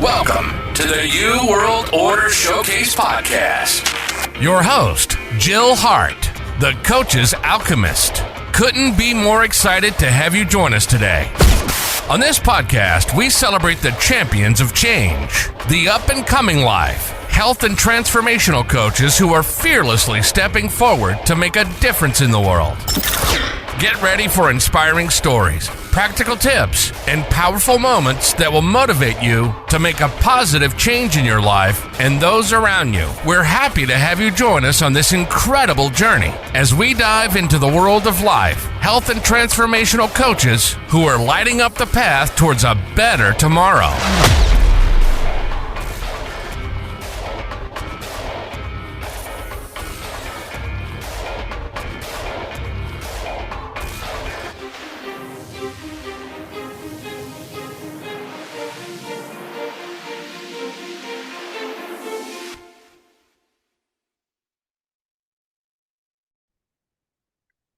Welcome to the New World Order Showcase Podcast. Your host, Jill Hart, the Coach's Alchemist. Couldn't be more excited to have you join us today. On this podcast, we celebrate the champions of change, the up-and-coming life, health and transformational coaches who are fearlessly stepping forward to make a difference in the world. Get ready for inspiring stories, practical tips, and powerful moments that will motivate you to make a positive change in your life and those around you. We're happy to have you join us on this incredible journey as we dive into the world of life, health, and transformational coaches who are lighting up the path towards a better tomorrow.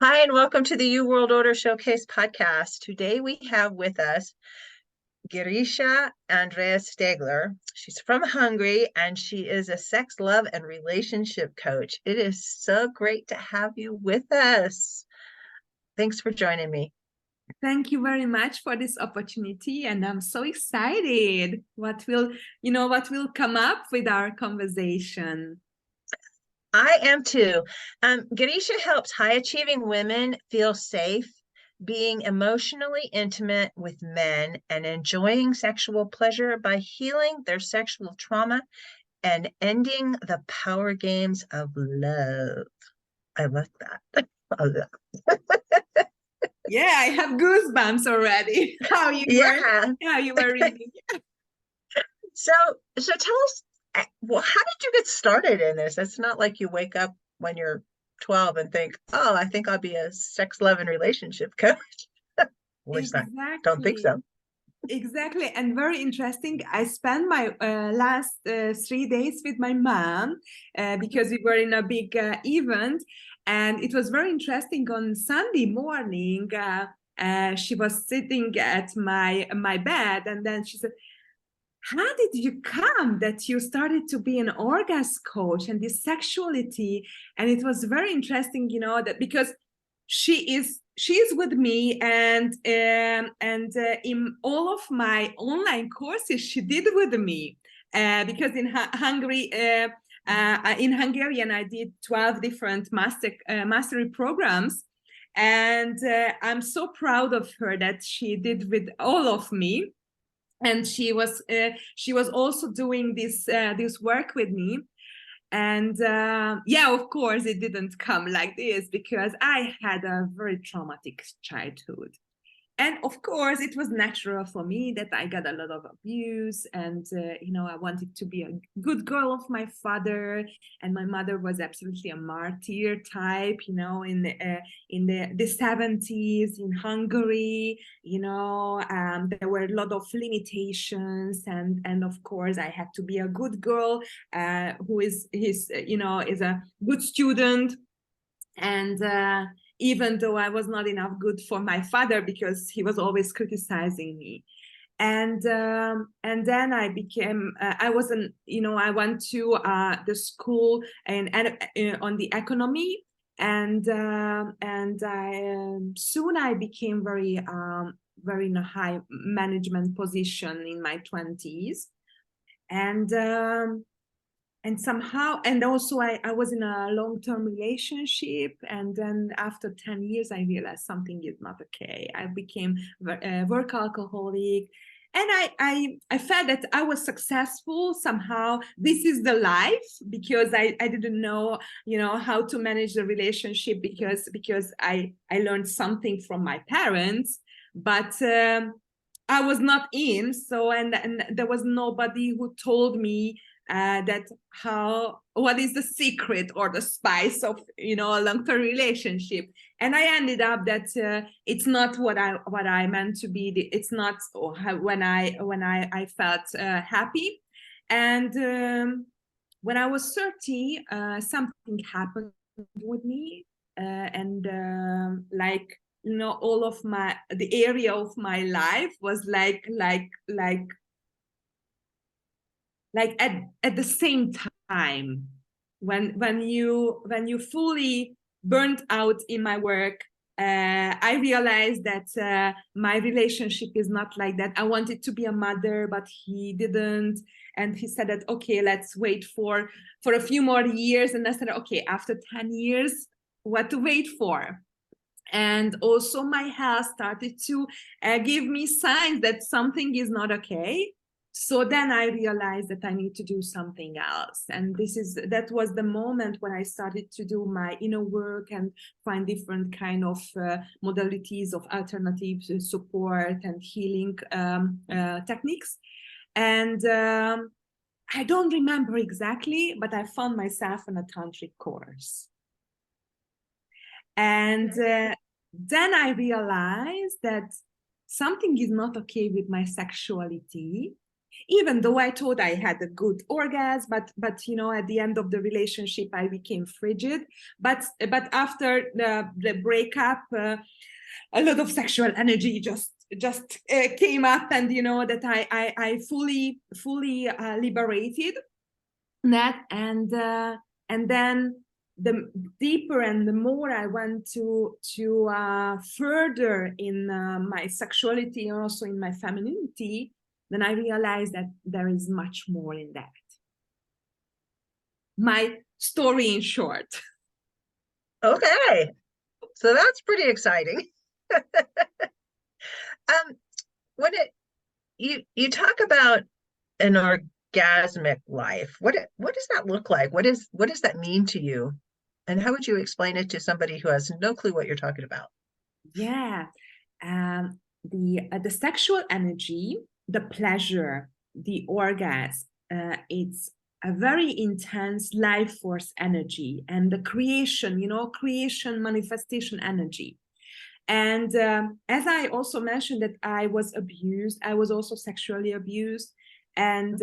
Hi, and welcome to the New World Order Showcase Podcast. Today we have with us Girisha Andrea Steigler. She's from Hungary, and she is a sex, love, and relationship coach. It is so great to have you with us. Thanks for joining me. Thank you very much for this opportunity, and I'm so excited what will come up with our conversation. I am too. Girisha helps high-achieving women feel safe, being emotionally intimate with men, and enjoying sexual pleasure by healing their sexual trauma and ending the power games of love. I love that. I love that. Yeah, I have goosebumps already. How you were reading. So tell us, well, how did you get started in this? It's not like you wake up when you're 12 and think, oh, I think I'll be a sex, love, and relationship coach. Don't think so. Exactly. And very interesting. I spent my last 3 days with my mom because we were in a big event. And it was very interesting. On Sunday morning, she was sitting at my bed, and then she said, how did you come that you started to be an orgasm coach and this sexuality? And it was very interesting, that because she is with me, and in all of my online courses she did with me, because in Hungary, in Hungarian, I did 12 different mastery programs, and I'm so proud of her that she did with all of me. And she was also doing this work with me, and of course it didn't come like this because I had a very traumatic childhood. And of course, it was natural for me that I got a lot of abuse, and I wanted to be a good girl of my father, and my mother was absolutely a martyr type, in the 70s in Hungary. There were a lot of limitations, and of course, I had to be a good girl who is a good student, and even though I was not enough good for my father because he was always criticizing me. And then I became, I went to the school and on the economy, and soon I became very in a high management position in my 20s. And somehow, and also I was in a long-term relationship, and then after 10 years I realized something is not okay. I became a work alcoholic, and I felt that I was successful somehow. This is the life, because I didn't know how to manage the relationship, because I learned something from my parents, but I was not in. So and there was nobody who told me what is the secret or the spice of a long-term relationship. And I ended up that it's not what I meant to be. It's not when I felt happy. And when I was 30, something happened with me, and all of the area of my life was like like at the same time, when you fully burnt out in my work, I realized that my relationship is not like that. I wanted to be a mother, but he didn't. And he said that, okay, let's wait for a few more years. And I said, okay, after 10 years, what to wait for? And also my health started to give me signs that something is not okay. So then I realized that I need to do something else. And that was the moment when I started to do my inner work and find different kind of modalities of alternative support and healing techniques. And I don't remember exactly, but I found myself in a tantric course. And then I realized that something is not okay with my sexuality, even though I thought I had a good orgasm, but you know, at the end of the relationship, I became frigid. But after the breakup, a lot of sexual energy just came up, and you know that I fully liberated that, and then the deeper and the more I went to further in my sexuality and also in my femininity, then I realized that there is much more in that. My story in short. Okay, so that's pretty exciting. When you talk about an orgasmic life, what does that look like? What does that mean to you? And how would you explain it to somebody who has no clue what you're talking about? Yeah, the sexual energy, the pleasure, the orgasm, it's a very intense life force energy, and the creation, you know, creation manifestation energy. And as I also mentioned that I was abused, I was also sexually abused, and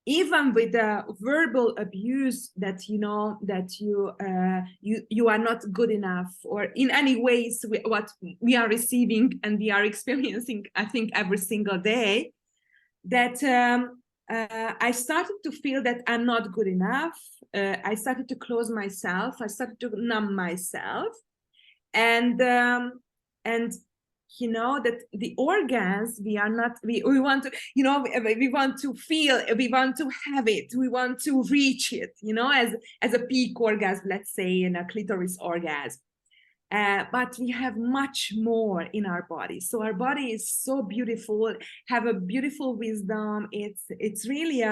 even with the verbal abuse, that you know that you are not good enough, or in any ways what we are receiving and we are experiencing, I think, every single day, that I started to feel that I'm not good enough. I started to close myself. I started to numb myself, and you know that the organs, we want to, you know, we want to feel, we want to have it, we want to reach it, you know, as a peak orgasm, let's say, in a clitoris orgasm. But we have much more in our body. So our body is so beautiful, have a beautiful wisdom. It's really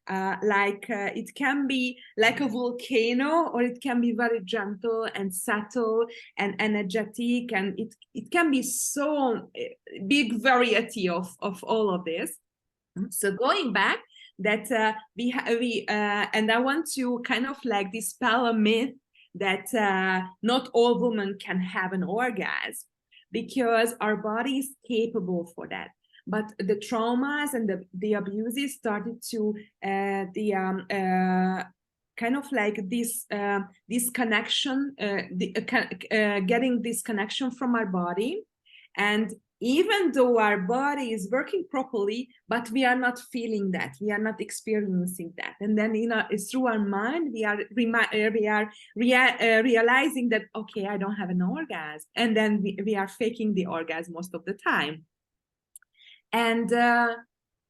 it can be like a volcano, or it can be very gentle and subtle and energetic, and it can be so big variety of all of this. So going back, that and I want to kind of like dispel a myth that not all women can have an orgasm, because our body is capable for that. But the traumas and the abuses started to kind of like this connection, getting this connection from our body. And even though our body is working properly, but we are not feeling that, we are not experiencing that. And then through our mind, we are realizing that, okay, I don't have an orgasm. And then we are faking the orgasm most of the time. And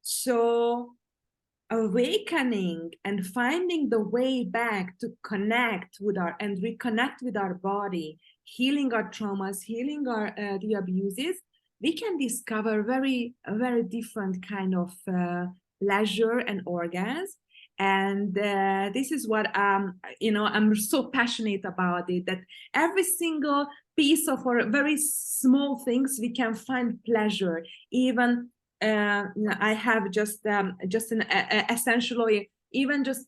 so awakening and finding the way back to connect with and reconnect with our body, healing our traumas, healing our the abuses, we can discover a very different kind of pleasure and orgasm. And this is what you know, I'm so passionate about it, that every single piece of our very small things we can find pleasure. Even I have just an essential oil, even just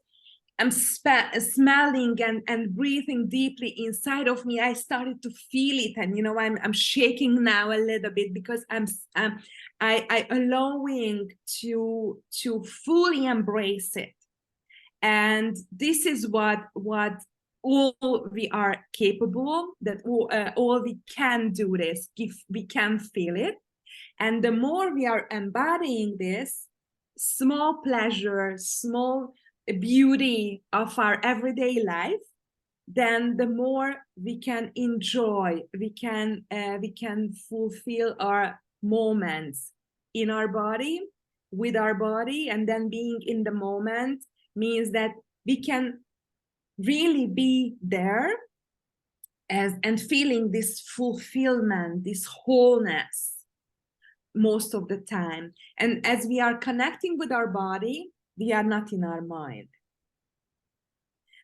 I'm smelling and breathing deeply inside of me, I started to feel it. And you know, I'm shaking now a little bit, because I'm allowing to fully embrace it. And this is what all we are capable, that all we can do this, if we can feel it. And the more we are embodying this, small pleasure, small beauty of our everyday life, then the more we can enjoy, we can fulfill our moments in our body, with our body. And then being in the moment means that we can really be there and feeling this fulfillment, this wholeness most of the time. And as we are connecting with our body, we are not in our mind.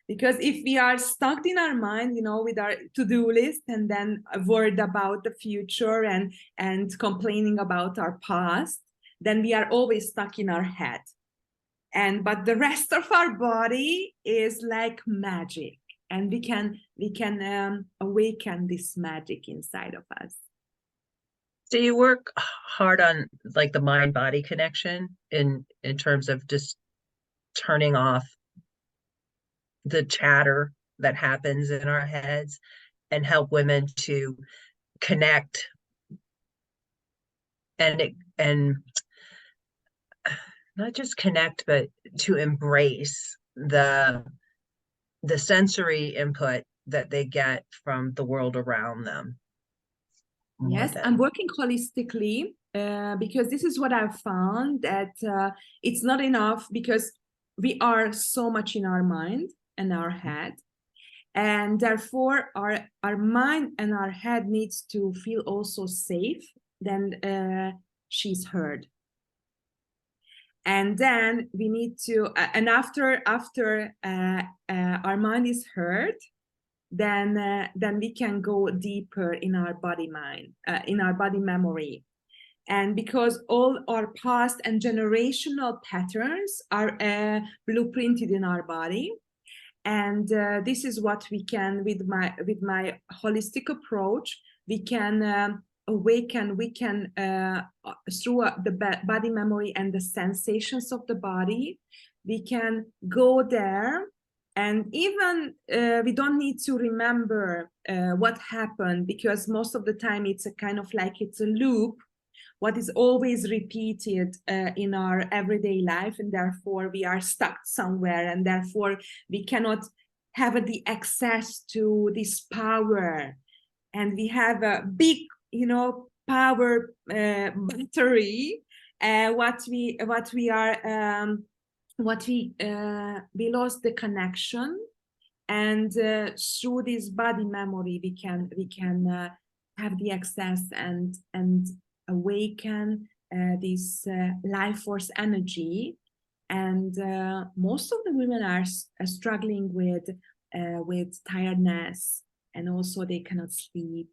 Because if we are stuck in our mind, with our to-do list, and then worried about the future and complaining about our past, then we are always stuck in our head. But the rest of our body is like magic, and we can awaken this magic inside of us. So you work hard on like the mind-body connection in terms of just turning off the chatter that happens in our heads, and help women to connect and not just connect, but to embrace the sensory input that they get from the world around them. Yes, I'm working holistically because this is what I've found, that it's not enough, because we are so much in our mind and our head, and therefore our mind and our head needs to feel also safe. Then she's heard, and then we need to and after our mind is heard, then we can go deeper in our body mind, in our body memory. And because all our past and generational patterns are blueprinted in our body, and this is what we can, with my holistic approach, we can awaken. We can through the body memory and the sensations of the body, we can go there. And even we don't need to remember what happened, because most of the time it's a kind of like it's a loop, what is always repeated in our everyday life, and therefore we are stuck somewhere, and therefore we cannot have the access to this power. And we have a big, power battery. We lost the connection, and through this body memory we can have the access and awaken this life force energy. And most of the women are struggling with tiredness, and also they cannot sleep.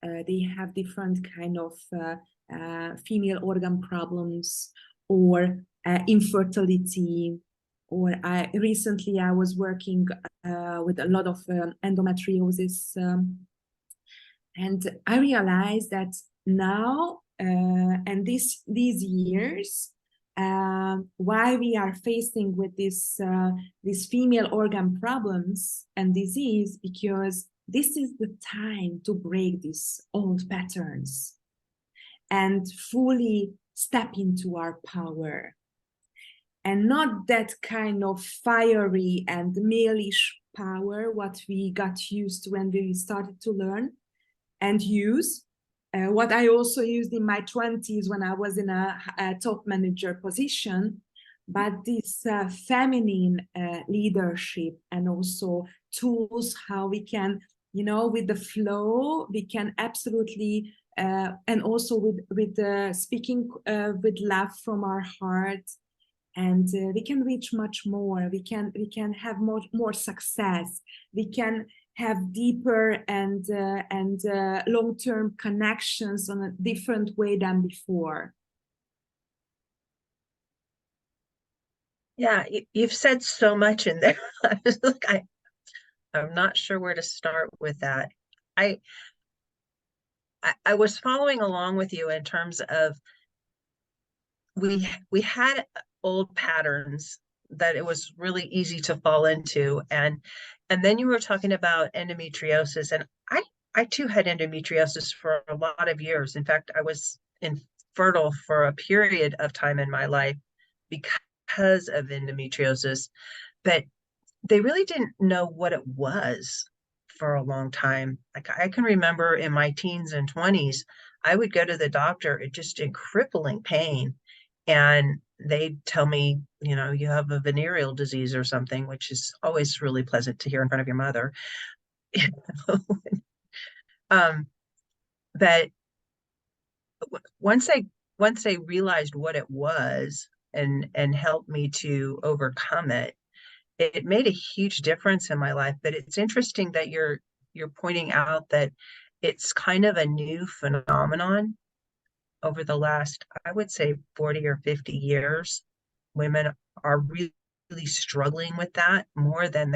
They have different kind of female organ problems, or infertility. Or recently I was working with a lot of endometriosis, and I realized that now and these years, why we are facing with this female organ problems and disease, because this is the time to break these old patterns and fully step into our power, and not that kind of fiery and male-ish power what we got used to when we started to learn and use. What I also used in my 20s when I was in a top manager position, but this feminine leadership, and also tools how we can, with the flow, we can absolutely, and also with speaking with love from our heart, and we can reach much more. We can have more success. We can have deeper and long-term connections on a different way than before. Yeah, you've said so much in there. I was like, I'm not sure where to start with that. I was following along with you in terms of we had old patterns that it was really easy to fall into, and then you were talking about endometriosis, and I too had endometriosis for a lot of years. In fact, I was infertile for a period of time in my life, because of endometriosis, but they really didn't know what it was for a long time. Like I can remember in my teens and 20s, I would go to the doctor just in crippling pain, and they'd tell me, you have a venereal disease or something, which is always really pleasant to hear in front of your mother. um, but once I realized what it was and helped me to overcome it, it made a huge difference in my life. But it's interesting that you're pointing out that it's kind of a new phenomenon over the last, I would say, 40 or 50 years. Women are really struggling with that more than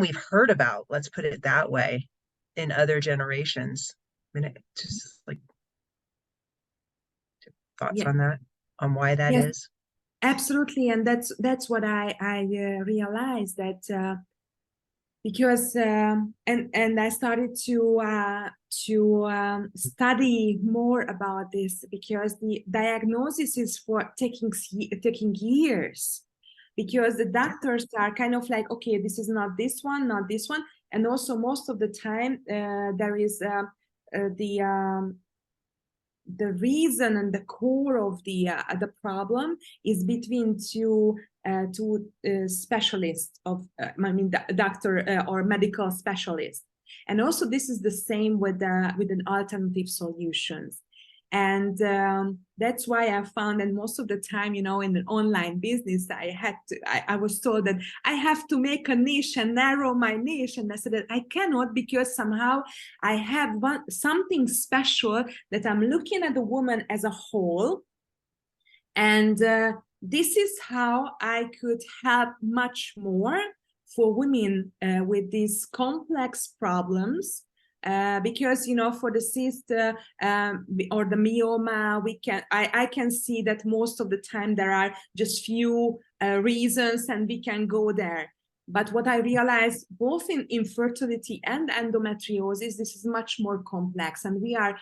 we've heard about, let's put it that way, in other generations. I mean, it just like thoughts Yeah. on that, on why that Yes, is. absolutely. And that's what I realized, that because and I started to study more about this, because the diagnosis is for taking years, because the doctors are kind of like, okay, this is not this one, not this one. And also most of the time there is the reason and the core of the problem is between two specialists doctor or medical specialist. And also this is the same with an alternative solutions. And that's why I found, and most of the time, in an online business, I was told that I have to make a niche and narrow my niche. And I said that I cannot, because somehow I have something special, that I'm looking at the woman as a whole. And this is how I could help much more for women with these complex problems. Because for the cyst or the myoma, I can see that most of the time there are just few reasons, and we can go there. But what I realized, both in infertility and endometriosis, this is much more complex, and we are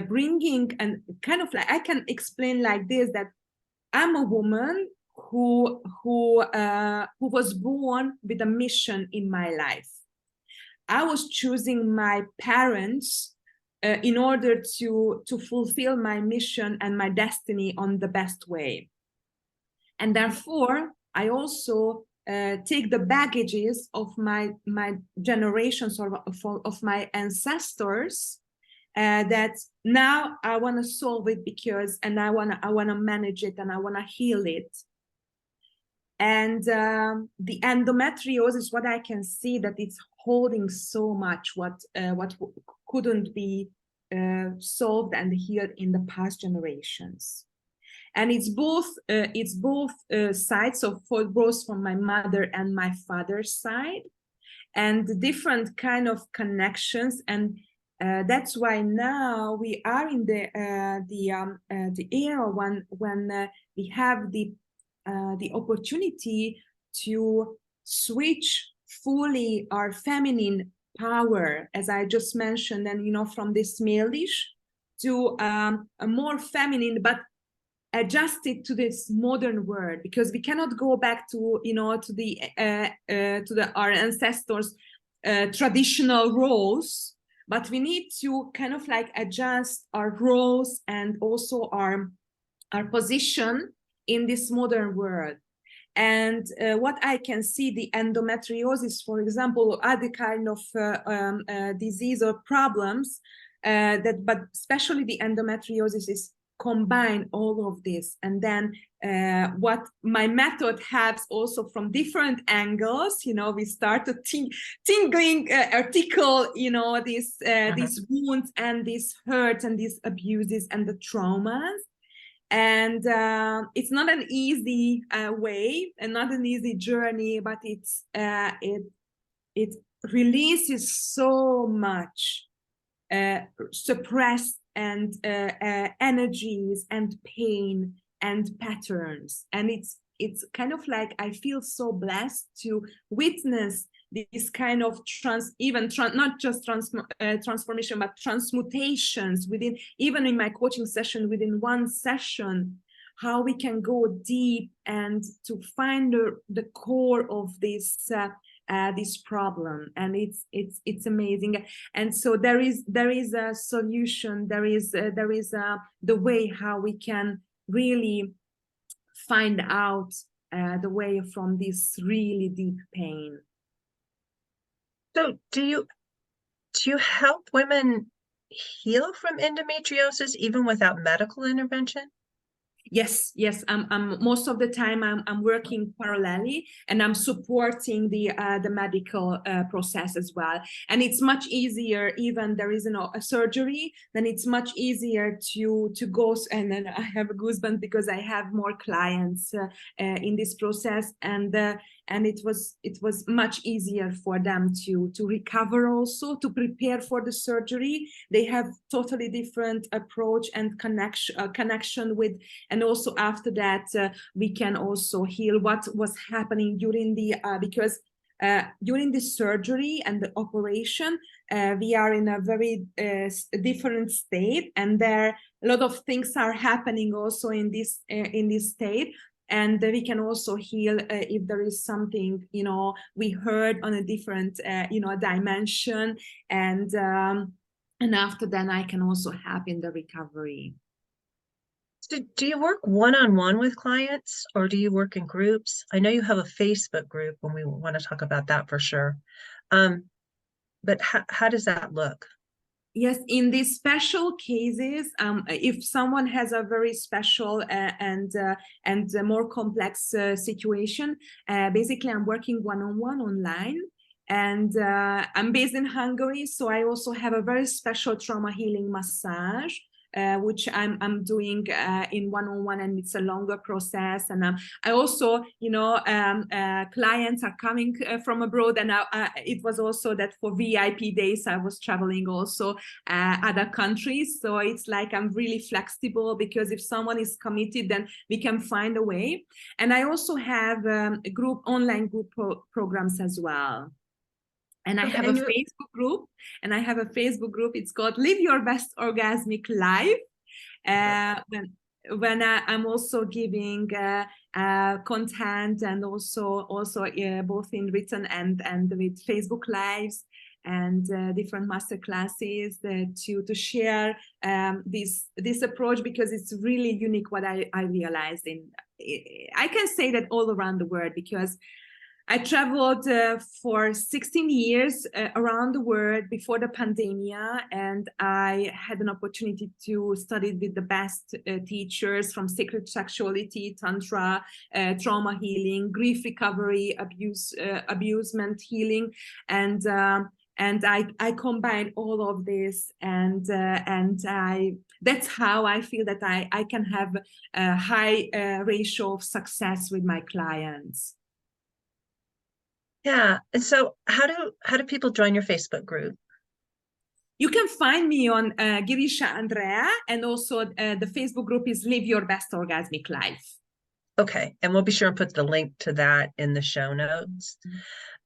bringing, and kind of like, I can explain like this, that I'm a woman who was born with a mission in my life. I was choosing my parents in order to fulfill my mission and my destiny on the best way. And therefore, I also take the baggages of my generations, or of my ancestors, that now I want to solve it, and I want to manage it, and I want to heal it. And the endometriosis, what I can see, that it's holding so much what couldn't be solved and healed in the past generations. And it's both sides, so both from my mother and my father's side, and the different kind of connections. And that's why now we are in the era when we have the opportunity to switch fully our feminine power, as I just mentioned, and from this male-ish to a more feminine, but adjusted to this modern world, because we cannot go back to our ancestors' traditional roles, but we need to kind of like adjust our roles and also our position in this modern world. And what I can see, the endometriosis, for example, or other kind of disease or problems, but especially the endometriosis is combine all of this. And then what my method helps also from different angles, we start to tingling, article, these wounds and these hurts and these abuses and the traumas. And it's not an easy way and not an easy journey, but it releases so much suppressed and energies and pain and patterns. And it's kind of like, I feel so blessed to witness this kind of not just transformation, but transmutations within, even in my coaching session, within one session, how we can go deep and to find the core of this problem. And it's amazing. And so there is a solution, there is the way how we can really find out the way from this really deep pain. So do you help women heal from endometriosis even without medical intervention? Yes. I'm most of the time I'm working parallelly, and I'm supporting the medical process as well. And it's much easier, even there is a surgery, then it's much easier to go. And then I have a goosebump because I have more clients in this process, and it was much easier for them to recover, also to prepare for the surgery. They have totally different approach and connection with. And also after that, we can also heal what was happening during the because during the surgery and the operation, we are in a very different state, and there a lot of things are happening also in this state. And we can also heal if there is something, we heard on a different, dimension. And after that, I can also help in the recovery. So do you work one-on-one with clients, or do you work in groups? I know you have a Facebook group, and we want to talk about that for sure. But how does that look? Yes, in these special cases, if someone has a very special and more complex situation, basically I'm working one-on-one online. And I'm based in Hungary, so I also have a very special trauma healing massage, which I'm doing in one-on-one, and it's a longer process. And I also, clients are coming from abroad, and it was also that for VIP days I was traveling also other countries. So it's like I'm really flexible, because if someone is committed, then we can find a way. And I also have online group programs as well. And I have a Facebook group, it's called Live Your Best Orgasmic Life. When I'm also giving content, and also both in written and with Facebook Lives and different masterclasses to share this approach, because it's really unique what I realized. I can say that all around the world, because I traveled for 16 years around the world before the pandemic, and I had an opportunity to study with the best teachers from sacred sexuality, tantra, trauma healing, grief recovery, abusement healing, and I combined all of this, and that's how I feel that I can have a high ratio of success with my clients. Yeah. And so how do people join your Facebook group? You can find me on Girisha Andrea, and also the Facebook group is Live Your Best Orgasmic Life. Okay. And we'll be sure and put the link to that in the show notes.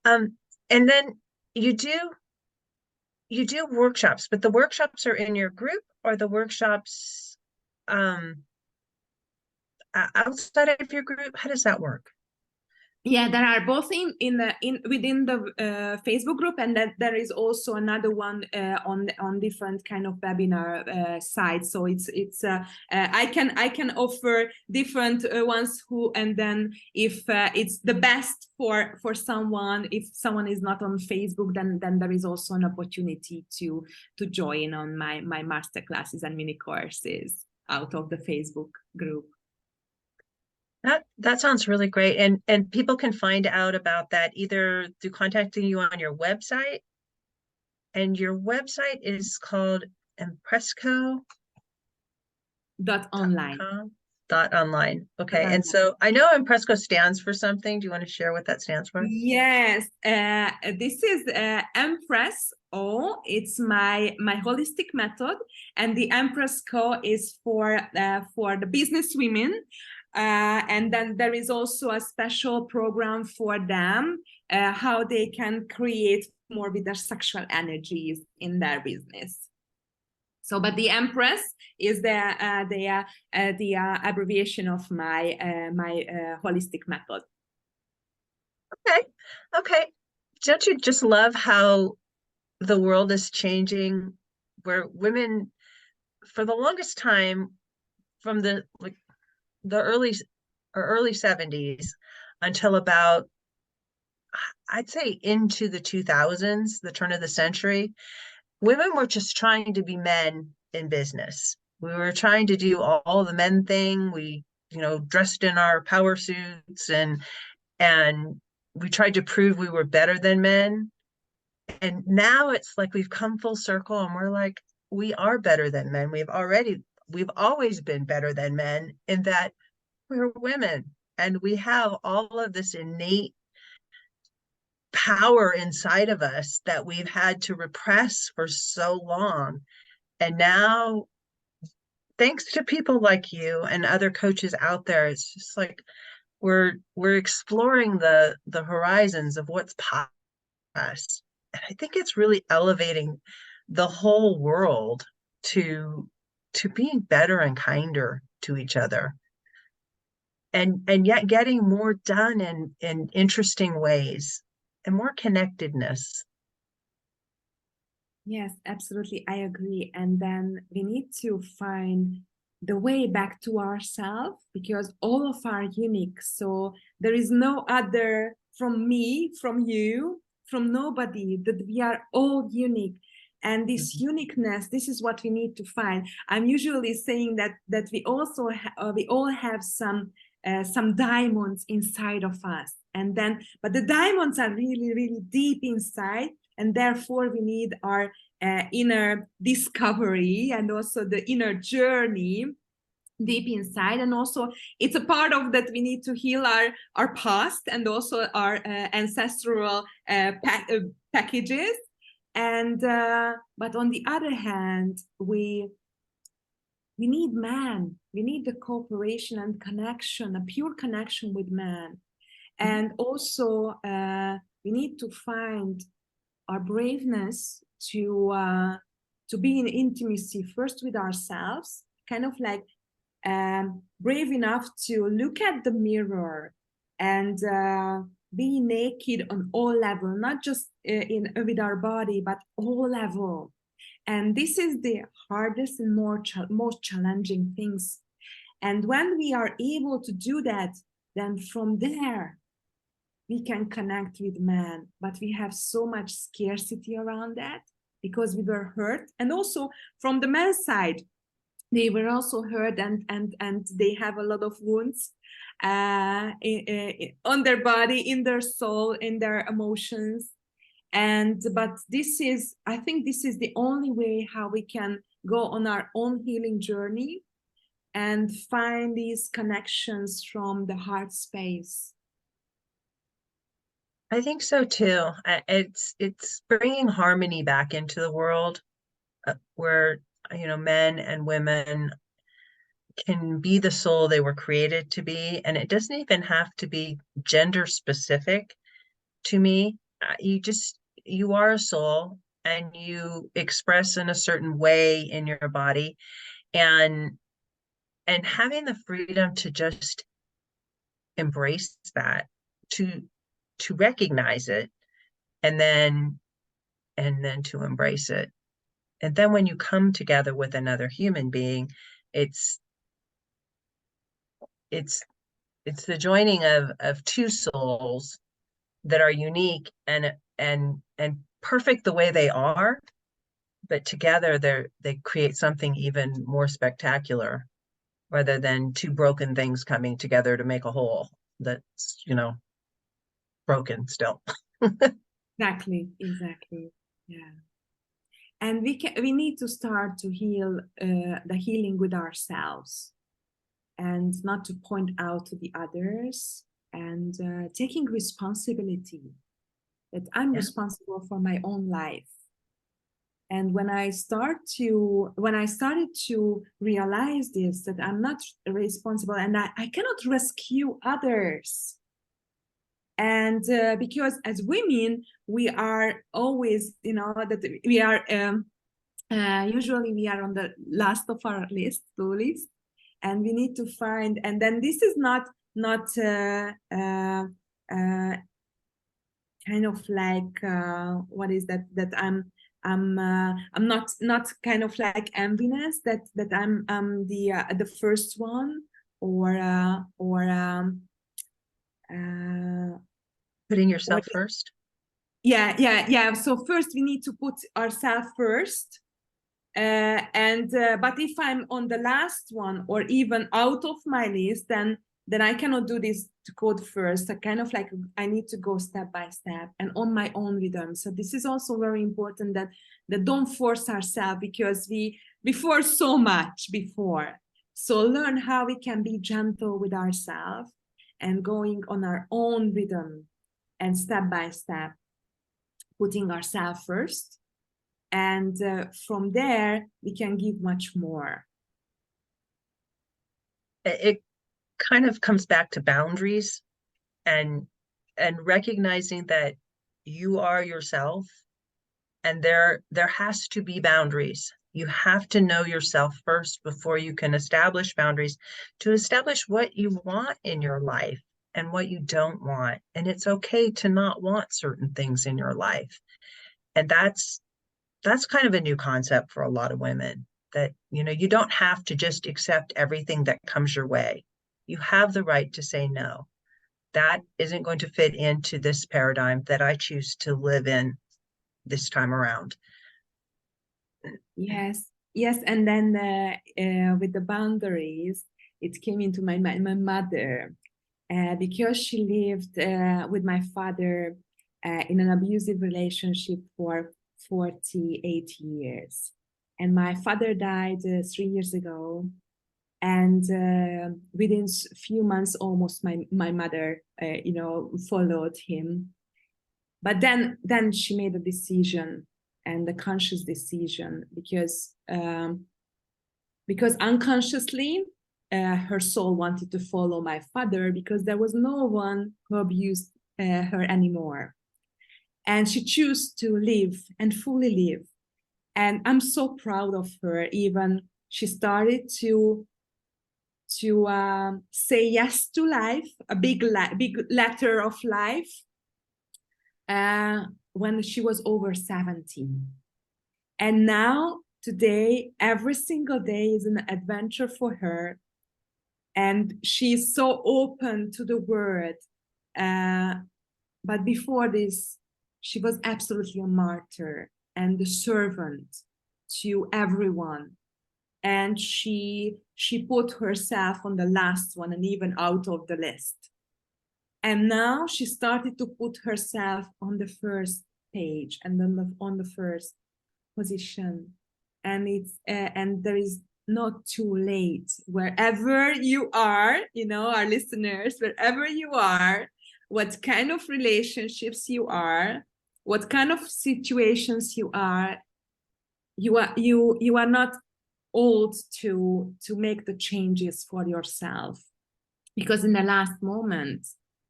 And then you do workshops, but the workshops are in your group, or the workshops outside of your group? How does that work? Yeah, there are both within the Facebook group, and that there is also another one on different kind of webinar sites. So it's I can offer different ones and then if it's the best for someone, if someone is not on Facebook, then there is also an opportunity to join on my masterclasses and mini courses out of the Facebook group. That sounds really great. And people can find out about that either through contacting you on your website. And your website is called Empresco.online. Okay. And so I know Empresco stands for something. Do you want to share what that stands for? Yes. This is Empress O. It's my holistic method. And the Empresco is for the business women. And then there is also a special program for them how they can create more with their sexual energies in their business. So, but the Empress is the abbreviation of my holistic method. Okay. Don't you just love how the world is changing, where women, for the longest time, from the early 70s until about, I'd say, into the 2000s, the turn of the century, women were just trying to be men in business. We were trying to do all the men thing. We, dressed in our power suits and we tried to prove we were better than men. And now it's like we've come full circle and we're like, we are better than men. We've always been better than men in that we're women and we have all of this innate power inside of us that we've had to repress for so long. And now, thanks to people like you and other coaches out there, it's just like we're exploring the horizons of what's possible. And I think it's really elevating the whole world to being better and kinder to each other. And yet getting more done in interesting ways and more connectedness. Yes, absolutely. I agree. And then we need to find the way back to ourselves, because all of are unique. So there is no other from me, from you, from nobody, that we are all unique. And this uniqueness, this is what we need to find. I'm usually saying that we also we all have some diamonds inside of us. And then, but the diamonds are really, really deep inside. And therefore we need our inner discovery and also the inner journey deep inside. And also it's a part of that we need to heal our past and also our ancestral packages. And but on the other hand, we need man. We need the cooperation and connection, a pure connection with man. And also we need to find our braveness to be in intimacy first with ourselves, kind of like brave enough to look at the mirror and be naked on all level, not just with our body, but all level. And this is the hardest and most challenging things. And when we are able to do that, then from there we can connect with man. But we have so much scarcity around that because we were hurt. And also from the men's side, they were also hurt and they have a lot of wounds on their body, in their soul, in their emotions. But I think this is the only way how we can go on our own healing journey and find these connections from the heart space. I think so too. It's bringing harmony back into the world where, men and women can be the soul they were created to be. And it doesn't even have to be gender specific to me. You are a soul and you express in a certain way in your body, and having the freedom to just embrace that, to recognize it, and then to embrace it. And then when you come together with another human being, it's the joining of two souls that are unique and perfect the way they are, but together they create something even more spectacular, rather than two broken things coming together to make a whole that's broken still. Exactly, yeah. And we need to start to heal the healing with ourselves, and not to point out to the others, and taking responsibility that I'm responsible for my own life. And when I started to realize this, that I'm not responsible and I cannot rescue others. And because as women, we are always, that we are usually we are on the last of our list, and we need to find. And then this is not kind of like what is that I'm not kind of like enviness that I'm the first one, or Putting yourself first. Yeah. So first we need to put ourselves first, and but if I'm on the last one or even out of my list, then I cannot do this to code first. I kind of like, I need to go step by step and on my own rhythm. So this is also very important, that don't force ourselves, because we force so much before. So learn how we can be gentle with ourselves and going on our own rhythm, and step by step putting ourselves first. And from there, we can give much more. It kind of comes back to boundaries, and recognizing that you are yourself, and there has to be boundaries. You have to know yourself first before you can establish boundaries, to establish what you want in your life and what you don't want. And it's okay to not want certain things in your life. And that's kind of a new concept for a lot of women, that, you don't have to just accept everything that comes your way. You have the right to say no. That isn't going to fit into this paradigm that I choose to live in this time around. Yes. And then with the boundaries, it came into my mother, because she lived with my father in an abusive relationship for 48 years. And my father died 3 years ago. And within a few months, almost my mother, followed him. But then she made a decision, and a conscious decision, because unconsciously her soul wanted to follow my father, because there was no one who abused her anymore. And she chose to live and fully live. And I'm so proud of her. Even she started to say yes to life, a big letter of life, when she was over 70. And now, today, every single day is an adventure for her. And she's so open to the word. But before this, she was absolutely a martyr and a servant to everyone. And she put herself on the last one, and even out of the list. And now she started to put herself on the first page, and then on the first position. And it's and there is not too late. Wherever you are, our listeners, wherever you are, what kind of relationships you are, what kind of situations you are not old to make the changes for yourself, because in the last moment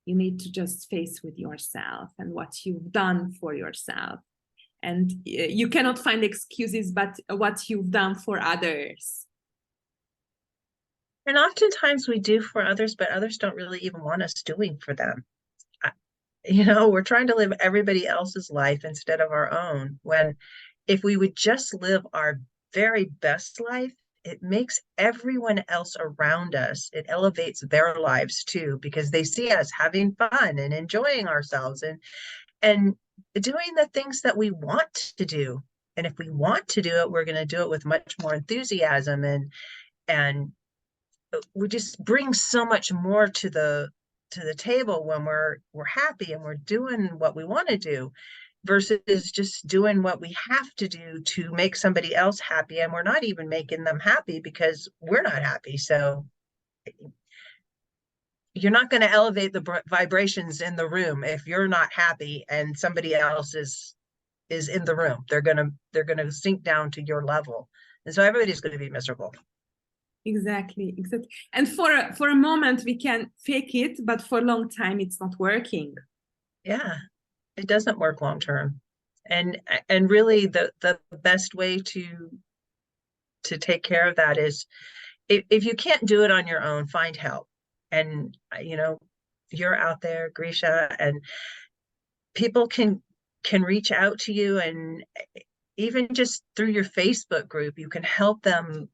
you need to just face with yourself and what you've done for yourself, and you cannot find excuses but what you've done for others. And oftentimes we do for others, but others don't really even want us doing for them. We're trying to live everybody else's life instead of our own, when if we would just live our very best life, it makes everyone else around us, it elevates their lives too, because they see us having fun and enjoying ourselves and doing the things that we want to do. And if we want to do it, we're going to do it with much more enthusiasm, and we just bring so much more to the table when we're happy and we're doing what we want to do, versus just doing what we have to do to make somebody else happy, and we're not even making them happy because we're not happy. So you're not going to elevate the vibrations in the room if you're not happy and somebody else is in the room. They're going to sink down to your level, and so everybody's going to be miserable. Exactly. And for a moment we can fake it, but for a long time it's not working. Yeah, it doesn't work long term. And really the best way to take care of that is if you can't do it on your own, find help. And you're out there, Grisha, and people can reach out to you, and even just through your Facebook group, you can help them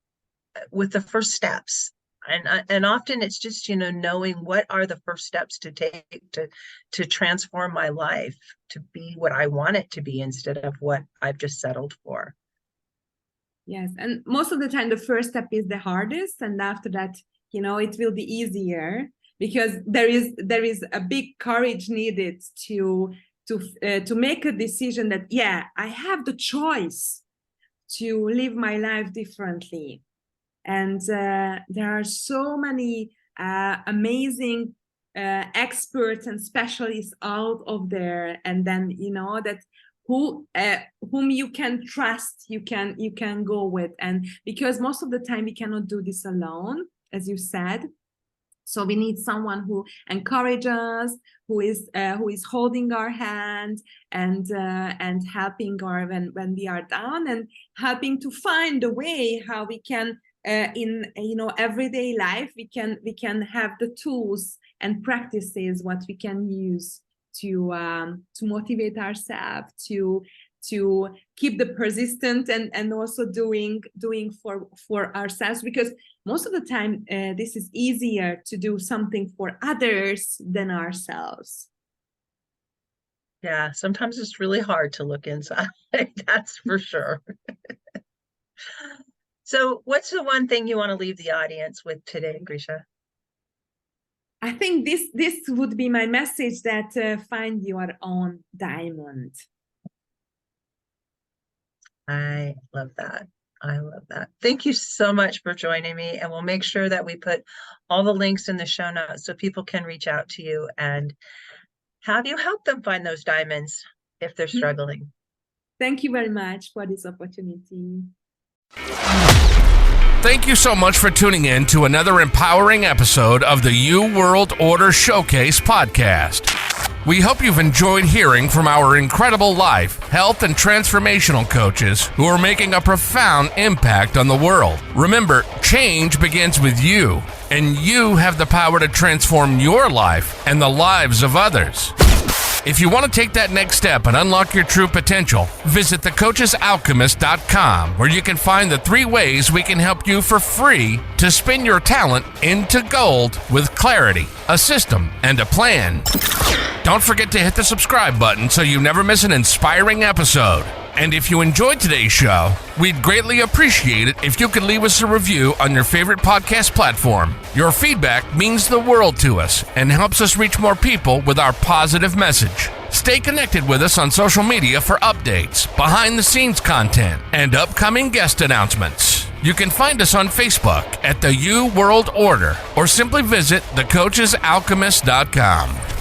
with the first steps. And often it's just, knowing what are the first steps to take to transform my life to be what I want it to be instead of what I've just settled for. Yes, and most of the time the first step is the hardest, and after that, it will be easier, because there is a big courage needed to make a decision that, yeah, I have the choice to live my life differently. And there are so many amazing experts and specialists out of there, and then that whom you can trust, you can go with. And because most of the time we cannot do this alone, as you said, so we need someone who encourages us, who is holding our hand and helping our when we are down, and helping to find a way how we can in everyday life we can have the tools and practices what we can use to motivate ourselves to keep the persistent and also doing for ourselves, because most of the time this is easier to do something for others than ourselves. Yeah, sometimes it's really hard to look inside. That's for sure. So what's the one thing you want to leave the audience with today, Grisha? I think this would be my message, that find your own diamond. I love that. I love that. Thank you so much for joining me. And we'll make sure that we put all the links in the show notes so people can reach out to you and have you help them find those diamonds if they're struggling. Thank you very much for this opportunity. Thank you so much for tuning in to another empowering episode of the You World Order Showcase podcast. We hope you've enjoyed hearing from our incredible life, health, and transformational coaches who are making a profound impact on the world. Remember, change begins with you, and you have the power to transform your life and the lives of others. If you want to take that next step and unlock your true potential, visit thecoachesalchemist.com, where you can find the 3 ways we can help you for free to spin your talent into gold with clarity, a system, and a plan. Don't forget to hit the subscribe button so you never miss an inspiring episode. And if you enjoyed today's show, we'd greatly appreciate it if you could leave us a review on your favorite podcast platform. Your feedback means the world to us and helps us reach more people with our positive message. Stay connected with us on social media for updates, behind-the-scenes content, and upcoming guest announcements. You can find us on Facebook at the You World Order, or simply visit thecoachesalchemist.com.